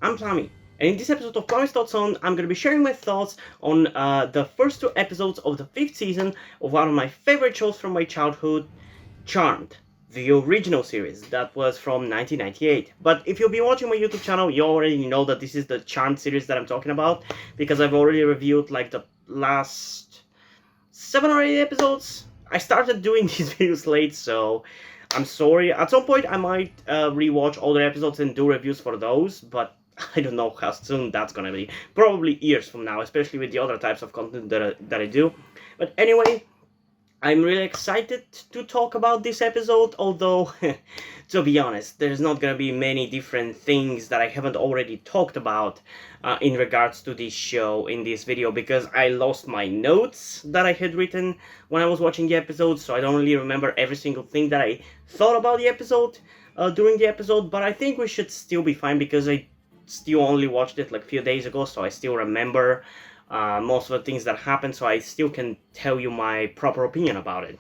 I'm Plami, and in this episode of Plami's Thoughts On, I'm going to be sharing my thoughts on the first two episodes of the fifth season of one of my favorite shows from my childhood, Charmed, the original series that was from 1998. But if you've been watching my YouTube channel, you already know that this is the Charmed series that I'm talking about, because I've already reviewed like the last 7 or 8 episodes. I started doing these videos late, so I'm sorry. At some point, I might rewatch older episodes and do reviews for those, but I don't know how soon that's gonna be. Probably years from now, especially with the other types of content that I do. But anyway, I'm really excited to talk about this episode, although, to be honest, there's not gonna be many different things that I haven't already talked about in regards to this show in this video, because I lost my notes that I had written when I was watching the episode, so I don't really remember every single thing that I thought about the episode during the episode, but I think we should still be fine, because I still only watched it like a few days ago, so I still remember most of the things that happened, so I still can tell you my proper opinion about it.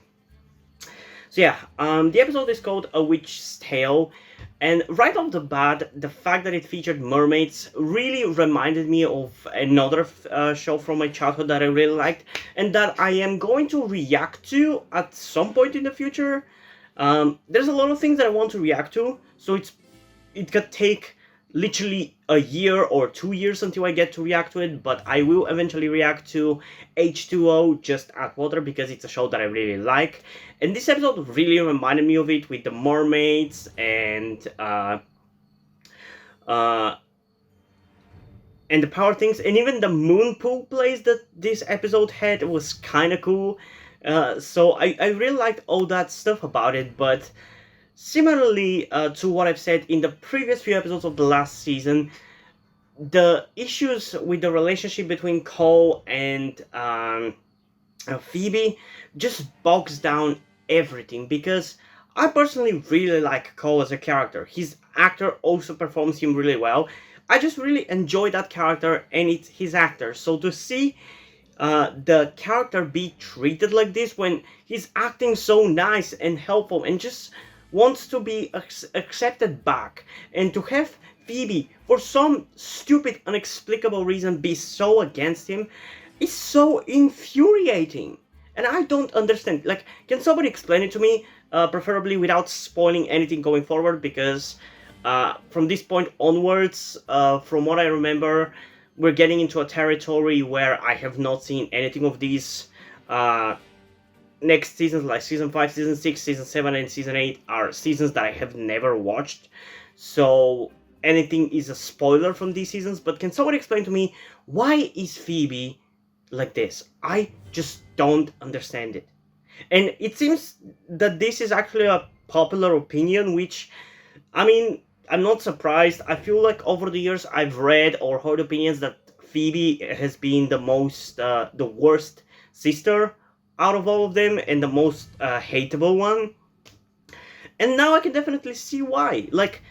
So yeah, the episode is called A Witch's Tale, and right off the bat, the fact that it featured mermaids really reminded me of another show from my childhood that I really liked, and that I am going to react to at some point in the future. There's a lot of things that I want to react to, so it could take literally a year or 2 years until I get to react to it, but I will eventually react to H2O, Just Add Water, because it's a show that I really like. And this episode really reminded me of it, with the mermaids and the power things, and even the moon pool place that this episode had was kind of cool. So I really liked all that stuff about it, but similarly to what I've said in the previous few episodes of the last season, the issues with the relationship between Cole and Phoebe just bogs down everything, because I personally really like Cole as a character. His actor also performs him really well. I just really enjoy that character, and it's his actor. So to see the character be treated like this, when he's acting so nice and helpful and just wants to be accepted back, and to have Phoebe, for some stupid, inexplicable reason, be so against him, is so infuriating. And I don't understand. Like, can somebody explain it to me, preferably without spoiling anything going forward? Because from this point onwards, from what I remember, we're getting into a territory where I have not seen anything of these. Next seasons, like season 5, season 6, season 7, and season 8, are seasons that I have never watched. So anything is a spoiler from these seasons. But can somebody explain to me, why is Phoebe like this? I just don't understand it. And it seems that this is actually a popular opinion, which, I mean, I'm not surprised. I feel like over the years I've read or heard opinions that Phoebe has been the worst sister out of all of them, and the most hateable one. And now I can definitely see why. Like,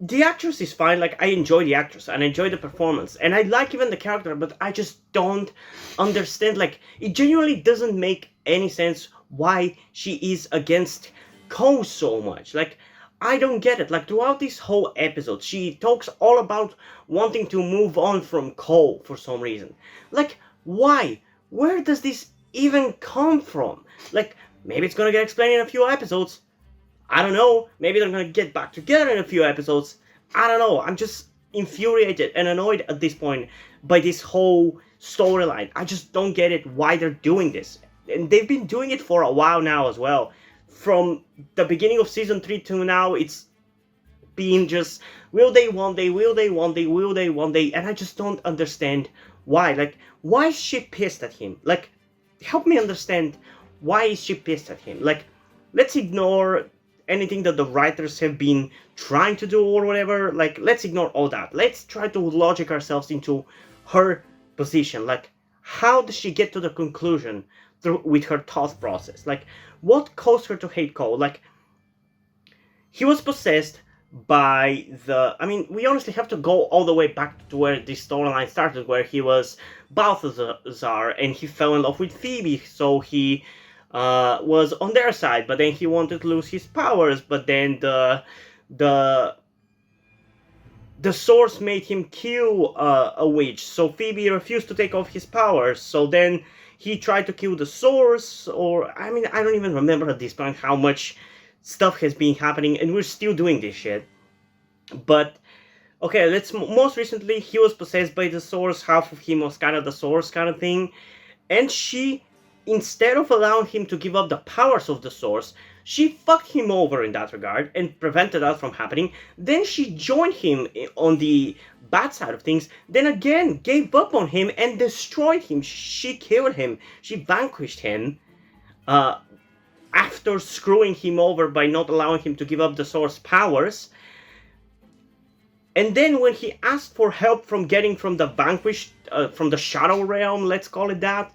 the actress is fine. Like, I enjoy the actress and I enjoy the performance, and I like even the character, but I just don't understand. Like, it genuinely doesn't make any sense why she is against Cole so much. Like, I don't get it. Like, throughout this whole episode, she talks all about wanting to move on from Cole for some reason. Like, why? Where does this even come from? Like, maybe it's gonna get explained in a few episodes. I don't know. Maybe they're gonna get back together in a few episodes. I don't know. I'm just infuriated and annoyed at this point by this whole storyline. I just don't get it, why they're doing this. And they've been doing it for a while now as well. From the beginning of season 3 to now, it's been just, will they one day, will they one day, will they one day, and I just don't understand why. Like, why is she pissed at him? Like, help me understand, why is she pissed at him? Like, let's ignore anything that the writers have been trying to do or whatever. Like, let's ignore all that. Let's try to logic ourselves into her position. Like, how does she get to the conclusion with her thought process? Like, what caused her to hate Cole? Like, he was possessed by the... I mean, we honestly have to go all the way back to where this storyline started, where he was Balthazar and he fell in love with Phoebe, so he was on their side, but then he wanted to lose his powers, but then the the source made him kill a witch, so Phoebe refused to take off his powers. So then he tried to kill the source, or I mean, I don't even remember at this point how much stuff has been happening, and we're still doing this shit. But okay, most recently he was possessed by the source. Half of him was kind of the source kind of thing, and she, instead of allowing him to give up the powers of the source, she fucked him over in that regard and prevented that from happening. Then she joined him on the bad side of things, then again gave up on him and destroyed him. She killed him. She vanquished him after screwing him over by not allowing him to give up the source powers. And then when he asked for help from getting from the vanquished, from the shadow realm, let's call it that,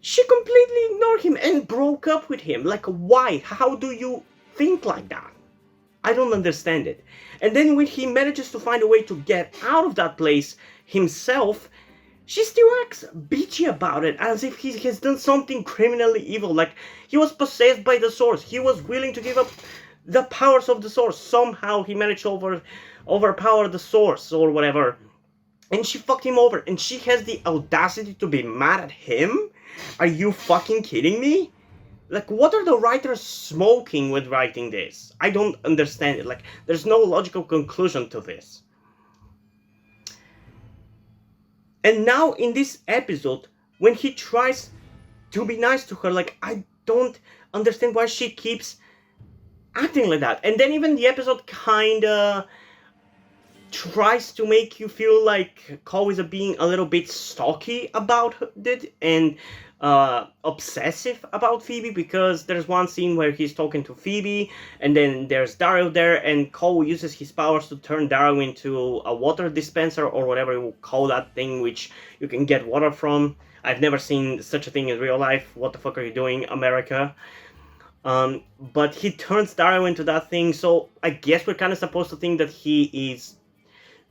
she completely ignored him and broke up with him. Like, why? How do you think like that? I don't understand it. And then when he manages to find a way to get out of that place himself, she still acts bitchy about it, as if he has done something criminally evil. Like, he was possessed by the source. He was willing to give up the powers of the source. Somehow he managed to overpower the source or whatever. And she fucked him over. And she has the audacity to be mad at him? Are you fucking kidding me? Like, what are the writers smoking with writing this? I don't understand it. Like, there's no logical conclusion to this. And now in this episode, when he tries to be nice to her, like, I don't understand why she keeps acting like that. And then even the episode kinda tries to make you feel like Cole is being a little bit stalky about it and obsessive about Phoebe, because there's one scene where he's talking to Phoebe and then there's Daryl there, and Cole uses his powers to turn Daryl into a water dispenser or whatever you call that thing which you can get water from. I've never seen such a thing in real life. What the fuck are you doing, America? But he turns Daryl into that thing, so I guess we're kind of supposed to think that he is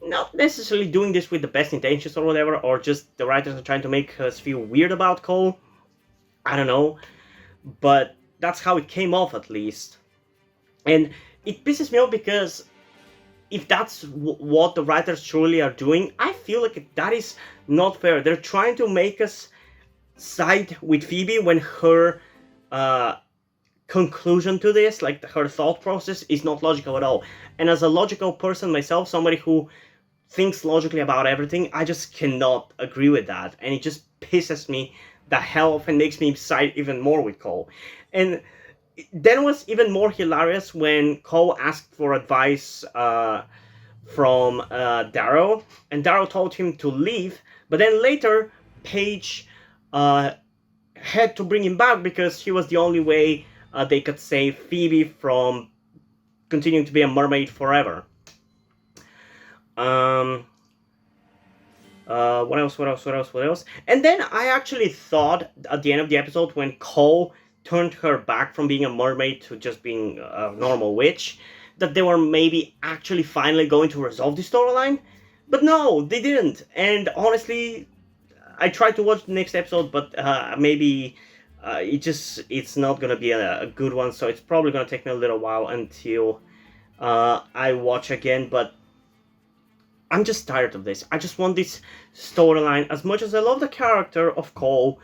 not necessarily doing this with the best intentions or whatever, or just the writers are trying to make us feel weird about Cole. I don't know, but that's how it came off, at least. And it pisses me off because if that's what the writers truly are doing, I feel like that is not fair. They're trying to make us side with Phoebe when her conclusion to this, like her thought process, is not logical at all. And as a logical person myself, somebody who thinks logically about everything, I just cannot agree with that, and it just pisses me the hell off and makes me side even more with Cole. And then it was even more hilarious when Cole asked for advice from Daryl, and Daryl told him to leave, but then later Paige had to bring him back because he was the only way they could save Phoebe from continuing to be a mermaid forever. What else? And then I actually thought at the end of the episode, when Cole turned her back from being a mermaid to just being a normal witch, that they were maybe actually finally going to resolve the storyline. But no, they didn't. And honestly, I tried to watch the next episode, but maybe it's not gonna be a good one, so it's probably gonna take me a little while until I watch again. But I'm just tired of this. I just want this storyline. As much as I love the character of Cole,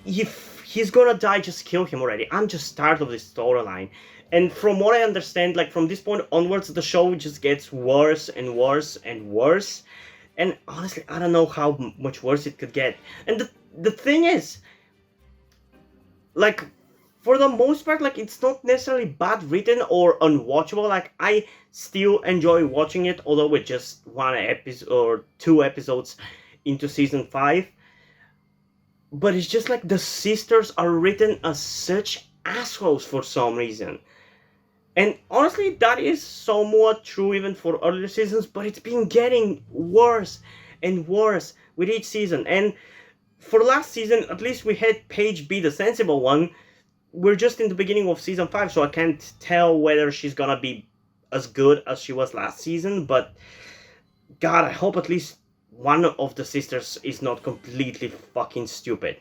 if he's gonna die, just kill him already. I'm just tired of this storyline. And from what I understand, like from this point onwards, the show just gets worse and worse and worse. And honestly, I don't know how much worse it could get. And the thing is, like, for the most part, like, it's not necessarily bad written or unwatchable. Like, I still enjoy watching it, although with just one episode or 2 episodes into season 5. But it's just like the sisters are written as such assholes for some reason. And honestly, that is somewhat true even for earlier seasons, but it's been getting worse and worse with each season. And for last season, at least we had Paige be the sensible one. We're just in the beginning of season 5, so I can't tell whether she's gonna be as good as she was last season, but God, I hope at least one of the sisters is not completely fucking stupid.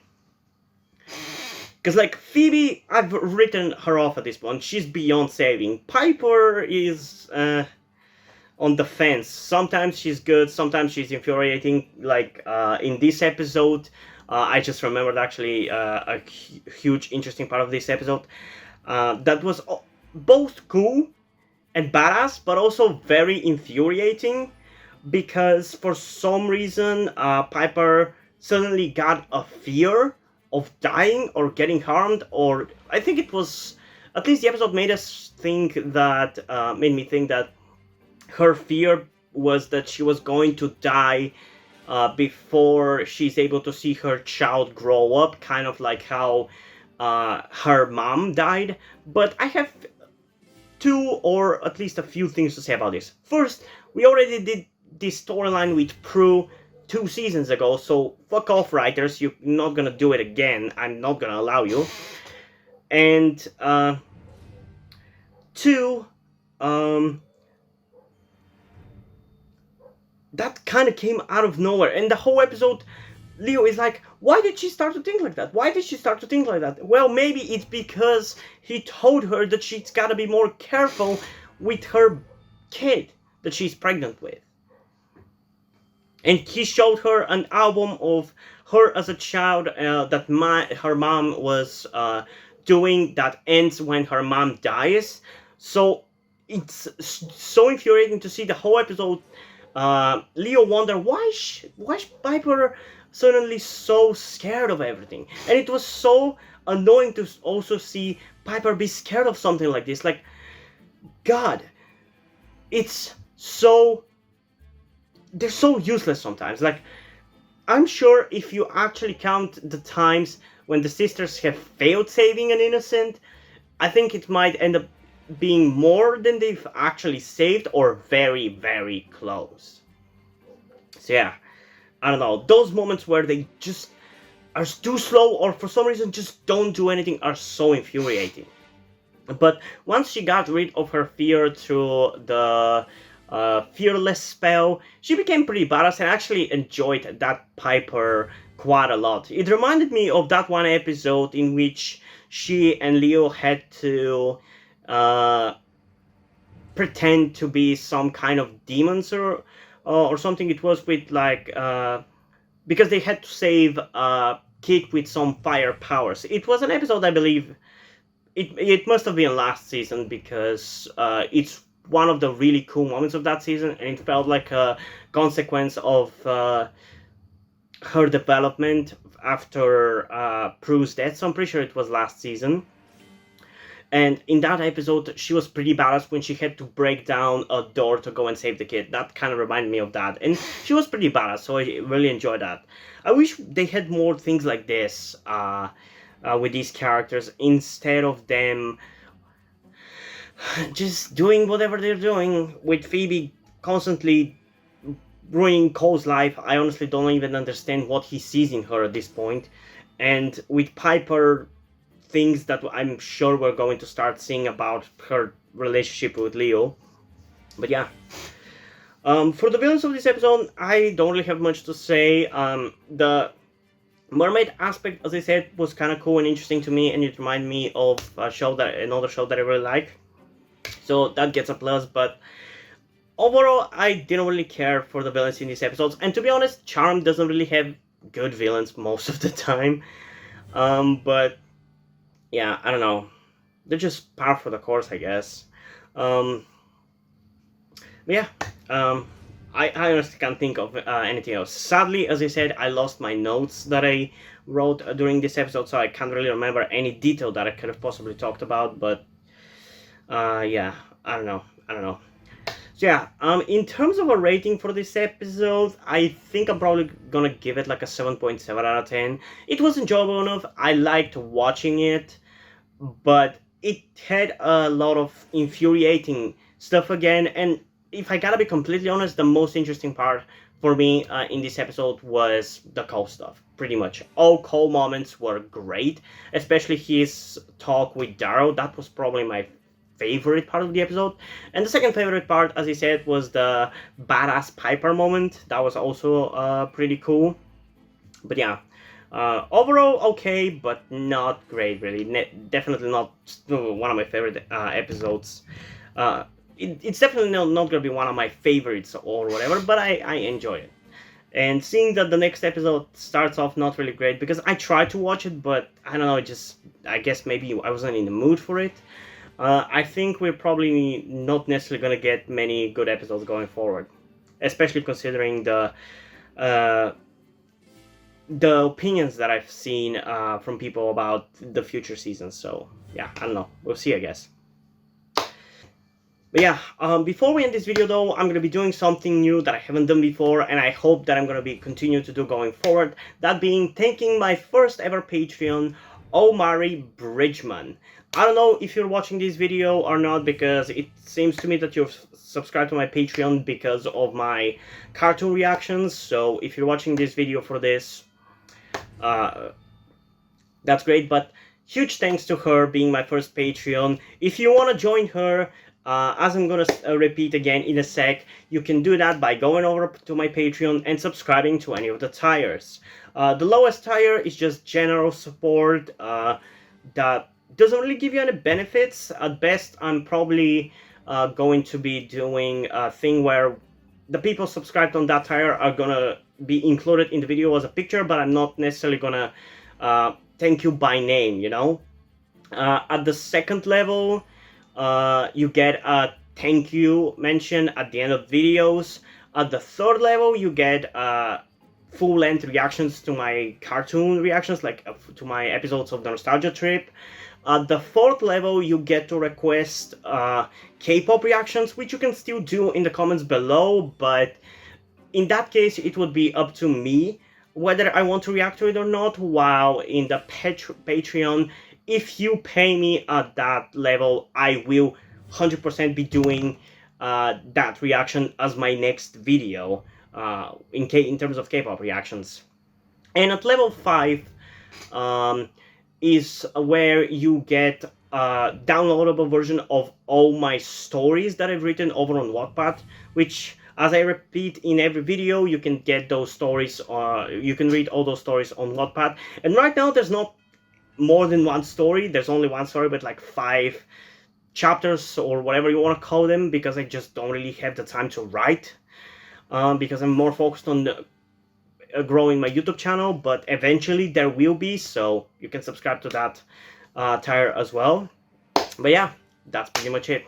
Because, like, Phoebe, I've written her off at this point. She's beyond saving. Piper is, on the fence. Sometimes she's good, sometimes she's infuriating. Like in this episode, I just remembered actually a huge interesting part of this episode that was both cool and badass, but also very infuriating because for some reason Piper suddenly got a fear of dying or getting harmed, or I think it was at least the episode made me think that her fear was that she was going to die before she's able to see her child grow up, kind of like how her mom died. But I have two or at least a few things to say about this. First, we already did this storyline with Prue 2 seasons ago, so fuck off, writers. You're not gonna do it again. I'm not gonna allow you. And two, that kind of came out of nowhere. And the whole episode, Leo is like, why did she start to think like that? Why did she start to think like that? Well, maybe it's because he told her that she's gotta be more careful with her kid that she's pregnant with. And he showed her an album of her as a child that her mom was doing that ends when her mom dies. So it's so infuriating to see the whole episode. Leo wonder why Piper suddenly so scared of everything, and it was so annoying to also see Piper be scared of something like this. Like, God, it's so they're so useless sometimes. Like, I'm sure if you actually count the times when the sisters have failed saving an innocent, I think it might end up being more than they've actually saved, or very, very close. So yeah, I don't know. Those moments where they just are too slow or for some reason just don't do anything are so infuriating. But once she got rid of her fear through the fearless spell, she became pretty badass and actually enjoyed that Piper quite a lot. It reminded me of that one episode in which she and Leo had to pretend to be some kind of demons or something. It was with like because they had to save a kid with some fire powers. It was an episode, I believe. It must have been last season because it's one of the really cool moments of that season, and it felt like a consequence of her development after Prue's death. So I'm pretty sure it was last season. And in that episode, she was pretty badass when she had to break down a door to go and save the kid. That kind of reminded me of that. And she was pretty badass, so I really enjoyed that. I wish they had more things like this with these characters instead of them just doing whatever they're doing, with Phoebe constantly ruining Cole's life. I honestly don't even understand what he sees in her at this point. And with Piper, things that I'm sure we're going to start seeing about her relationship with Leo. But yeah. For the villains of this episode, I don't really have much to say. The mermaid aspect, as I said, was kind of cool and interesting to me, and it reminded me of another show that I really like. So that gets a plus, but overall, I didn't really care for the villains in these episodes. And to be honest, Charm doesn't really have good villains most of the time. But yeah, I don't know. They're just par for the course, I guess. But yeah, I honestly can't think of anything else. Sadly, as I said, I lost my notes that I wrote during this episode, so I can't really remember any detail that I could have possibly talked about. But yeah, I don't know. So yeah, in terms of a rating for this episode, I think I'm probably gonna give it like a 7.7 out of 10. It was enjoyable enough. I liked watching it, but it had a lot of infuriating stuff again. And if I gotta be completely honest, the most interesting part for me in this episode was the Cole stuff. Pretty much all Cole moments were great, especially his talk with Darrow. That was probably my favorite part of the episode. And the second favorite part, as I said, was the badass Piper moment. That was also pretty cool. But yeah, overall okay, but not great really. Definitely not one of my favorite episodes. it's definitely not gonna be one of my favorites or whatever, but I enjoy it. And seeing that the next episode starts off not really great, because I tried to watch it, but I don't know, I guess maybe I wasn't in the mood for it. I think we're probably not necessarily gonna get many good episodes going forward, especially considering uh, the opinions that I've seen from people about the future seasons. So yeah, I don't know. We'll see, I guess. But yeah, before we end this video though, I'm going to be doing something new that I haven't done before, and I hope that I'm going to be continue to do going forward. That being thanking my first ever Patreon, Omari Bridgman. I don't know if you're watching this video or not, because it seems to me that you've subscribed to my Patreon because of my cartoon reactions. So if you're watching this video for this, that's great. But huge thanks to her being my first Patreon. If you want to join her, as I'm gonna repeat again in a sec, you can do that by going over to my Patreon and subscribing to any of the tiers. The lowest tier is just general support that doesn't really give you any benefits. At best, I'm probably going to be doing a thing where the people subscribed on that tier are gonna be included in the video as a picture, but I'm not necessarily gonna thank you by name, you know? At the second level, you get a thank you mention at the end of videos. At the third level, you get full-length reactions to my cartoon reactions, like to my episodes of the Nostalgia Trip. At the fourth level, you get to request K-pop reactions, which you can still do in the comments below, but in that case, it would be up to me whether I want to react to it or not, while in the Patreon, if you pay me at that level, I will 100% be doing that reaction as my next video in terms of K-pop reactions. And at level 5 is where you get a downloadable version of all my stories that I've written over on Wattpad, which, as I repeat in every video, you can get those stories, you can read all those stories on Wattpad. And right now there's not more than one story, there's only one story, but like 5 chapters or whatever you want to call them, because I just don't really have the time to write, because I'm more focused on growing my YouTube channel, but eventually there will be, so you can subscribe to that tier as well. But yeah, that's pretty much it.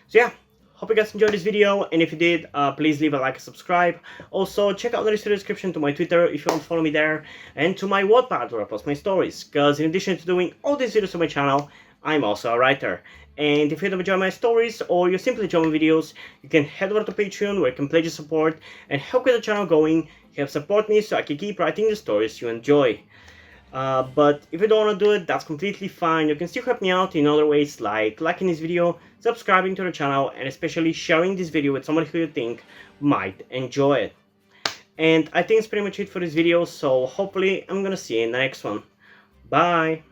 So yeah, hope you guys enjoyed this video, and if you did, please leave a like and subscribe. Also, check out the description to my Twitter if you want to follow me there, and to my Wattpad where I post my stories, because in addition to doing all these videos on my channel, I'm also a writer. And if you don't enjoy my stories, or you simply enjoy my videos, you can head over to Patreon where you can pledge your support and help get the channel going, help support me so I can keep writing the stories you enjoy. But if you don't want to do it, that's completely fine. You can still help me out in other ways, like liking this video, subscribing to the channel, and especially sharing this video with somebody who you think might enjoy it. And I think it's pretty much it for this video, so hopefully I'm gonna see you in the next one. Bye!